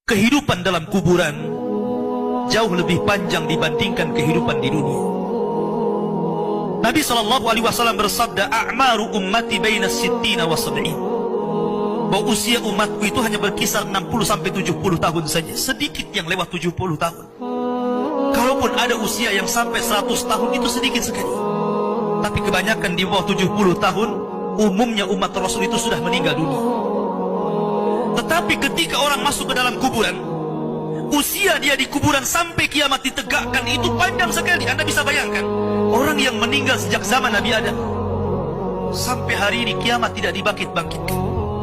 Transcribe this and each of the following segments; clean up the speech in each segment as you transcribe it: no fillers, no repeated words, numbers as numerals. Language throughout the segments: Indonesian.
kehidupan dalam kuburan jauh lebih panjang dibandingkan kehidupan di dunia. Nabi SAW bersabda, "A'maru ummati baina sittina wa sab'in." Bahwa usia umatku itu hanya berkisar 60 sampai 70 tahun saja. Sedikit yang lewat 70 tahun. Kalaupun ada usia yang sampai 100 tahun itu sedikit sekali. Tapi kebanyakan di bawah 70 tahun, umumnya umat Rasul itu sudah meninggal dunia. Tetapi ketika orang masuk ke dalam kuburan, usia dia di kuburan sampai kiamat ditegakkan itu panjang sekali. Anda bisa bayangkan, orang yang meninggal sejak zaman Nabi Adam sampai hari ini kiamat tidak dibangkit-bangkitkan,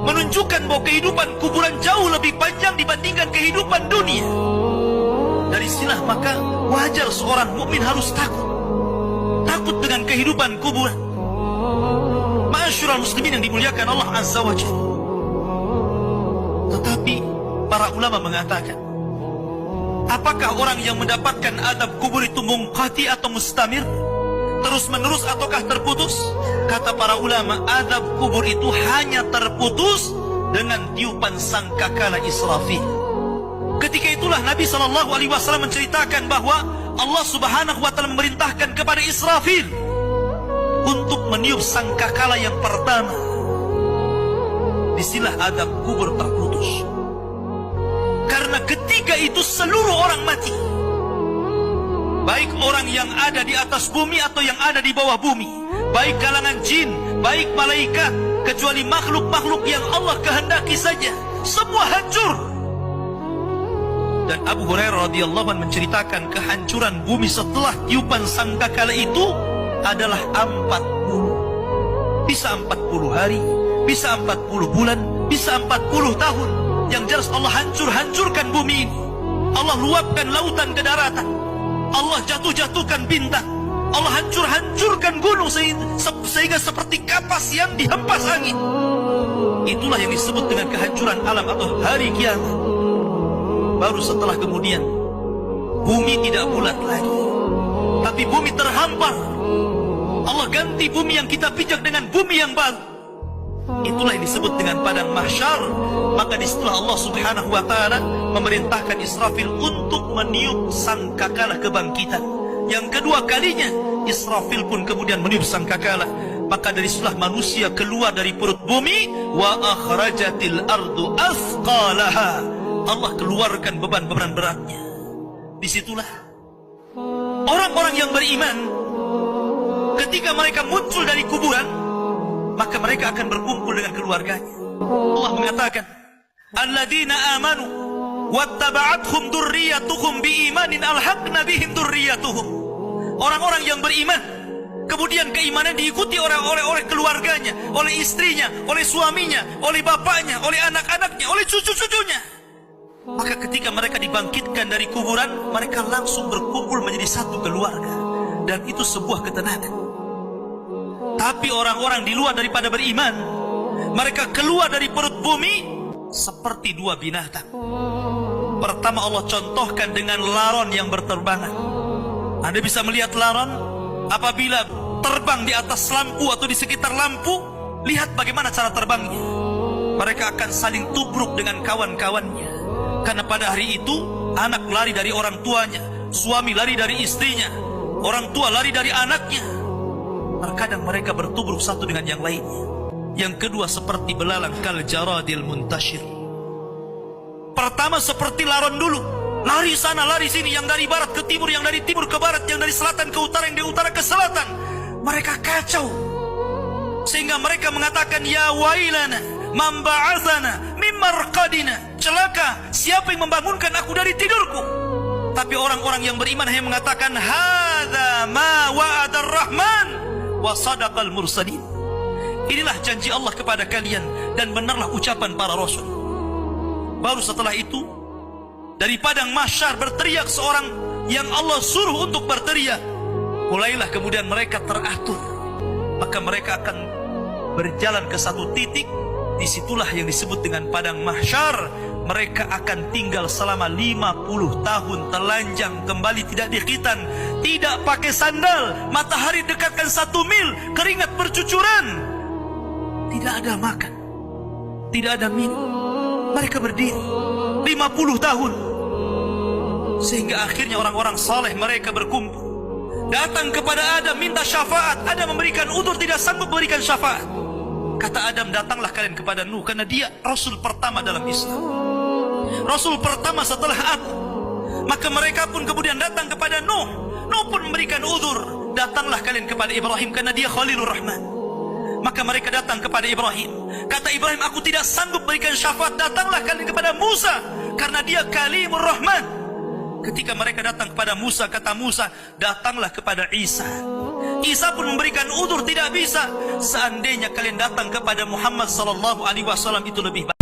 menunjukkan bahwa kehidupan kuburan jauh lebih panjang dibandingkan kehidupan dunia. Dari sinilah maka wajar seorang mukmin harus takut dengan kehidupan kuburan. Ma'asyiral muslimin yang dimuliakan Allah Azza wa Jalla. Tetapi para ulama mengatakan, apakah orang yang mendapatkan adab kubur itu munqati atau mustamir, terus menerus ataukah terputus? Kata para ulama, adab kubur itu hanya terputus dengan tiupan sangkakala Israfil. Ketika itulah Nabi SAW menceritakan bahwa Allah Subhanahu wa Ta'ala memerintahkan kepada Israfil untuk meniup sangkakala yang pertama. Disinilah adab kubur terputus. Karena ketika itu seluruh orang mati, baik orang yang ada di atas bumi atau yang ada di bawah bumi, baik kalangan jin, baik malaikat, kecuali makhluk-makhluk yang Allah kehendaki saja, semua hancur. Dan Abu Hurairah radhiyallahu anhu menceritakan kehancuran bumi setelah tiupan sangkakala itu adalah 40. Bisa 40 hari, bisa 40 bulan, bisa 40 tahun. Yang jelas Allah hancurkan bumi ini. Allah luapkan lautan ke daratan. Allah jatuhkan bintang. Allah hancurkan gunung sehingga seperti kapas yang dihempas angin. Itulah yang disebut dengan kehancuran alam atau hari kiamat. Baru setelah kemudian bumi tidak bulat lagi, tapi bumi terhampar. Allah ganti bumi yang kita pijak dengan bumi yang baru. Itulah yang disebut dengan padang mahsyar. Maka disitulah Allah Subhanahu wa Ta'ala memerintahkan Israfil untuk meniup sangkakala kebangkitan. Yang kedua kalinya Israfil pun kemudian meniup sangkakala. Maka dari situlah manusia keluar dari perut bumi. Wa akhrajatil ardu athqalaha. Allah keluarkan beban-beban beratnya. Disitulah orang-orang yang beriman, ketika mereka muncul dari kuburan, maka mereka akan berkumpul dengan keluarganya. Allah mengatakan, alladzina amanu wattaba'athum dzurriyyatuhum biimanin alhaqna bihim dzurriyyatuhum. Orang-orang yang beriman, kemudian keimanan diikuti oleh keluarganya, oleh istrinya, oleh suaminya, oleh bapaknya, oleh anak-anaknya, oleh cucu-cucunya. Maka ketika mereka dibangkitkan dari kuburan, mereka langsung berkumpul menjadi satu keluarga. Dan itu sebuah ketenangan. Tapi orang-orang di luar daripada beriman, mereka keluar dari perut bumi seperti dua binatang. Pertama Allah contohkan dengan laron yang berterbangan. Anda bisa melihat laron apabila terbang di atas lampu atau di sekitar lampu. Lihat bagaimana cara terbangnya. Mereka akan saling tubruk dengan kawan-kawannya. Karena pada hari itu anak lari dari orang tuanya, suami lari dari istrinya, orang tua lari dari anaknya. Terkadang mereka bertubruk satu dengan yang lainnya. Yang kedua seperti belalang kal jaradil muntashir. Pertama seperti laron dulu, lari sana lari sini, yang dari barat ke timur, yang dari timur ke barat, yang dari selatan ke utara, yang dari utara ke selatan. Mereka kacau sehingga mereka mengatakan, ya wailana man ba'atsana min marqadina. Celaka, siapa yang membangunkan aku dari tidurku? Tapi orang-orang yang beriman hanya mengatakan, hadza ma wa'adar rahman wa sadaqal mursalin. Inilah janji Allah kepada kalian dan benarlah ucapan para rasul. Baru setelah itu dari padang mahsyar berteriak seorang yang Allah suruh untuk berteriak. Mulailah kemudian mereka teratur. Maka mereka akan berjalan ke satu titik. Disitulah yang disebut dengan padang mahsyar. Mereka akan tinggal selama 50 tahun telanjang, kembali tidak dikhitan, tidak pakai sandal, matahari dekatkan 1 mil, keringat bercucuran, tidak ada makan, tidak ada minum. Mereka berdiri 50 tahun. Sehingga akhirnya orang-orang saleh mereka berkumpul, datang kepada Adam minta syafaat. Adam memberikan udzur, tidak sanggup memberikan syafaat. Kata Adam, datanglah kalian kepada Nuh, karena dia Rasul pertama dalam Islam, Rasul pertama setelah aku. Maka mereka pun kemudian datang kepada Nuh. Nuh pun memberikan udzur, datanglah kalian kepada Ibrahim, karena dia Khalilur Rahman. Maka mereka datang kepada Ibrahim. Kata Ibrahim, aku tidak sanggup berikan syafaat, datanglah kalian kepada Musa, karena dia Kalimur Rahman. Ketika mereka datang kepada Musa, kata Musa, datanglah kepada Isa. Isa pun memberikan udzur, tidak bisa. Seandainya kalian datang kepada Muhammad sallallahu alaihi wasallam itu lebih baik.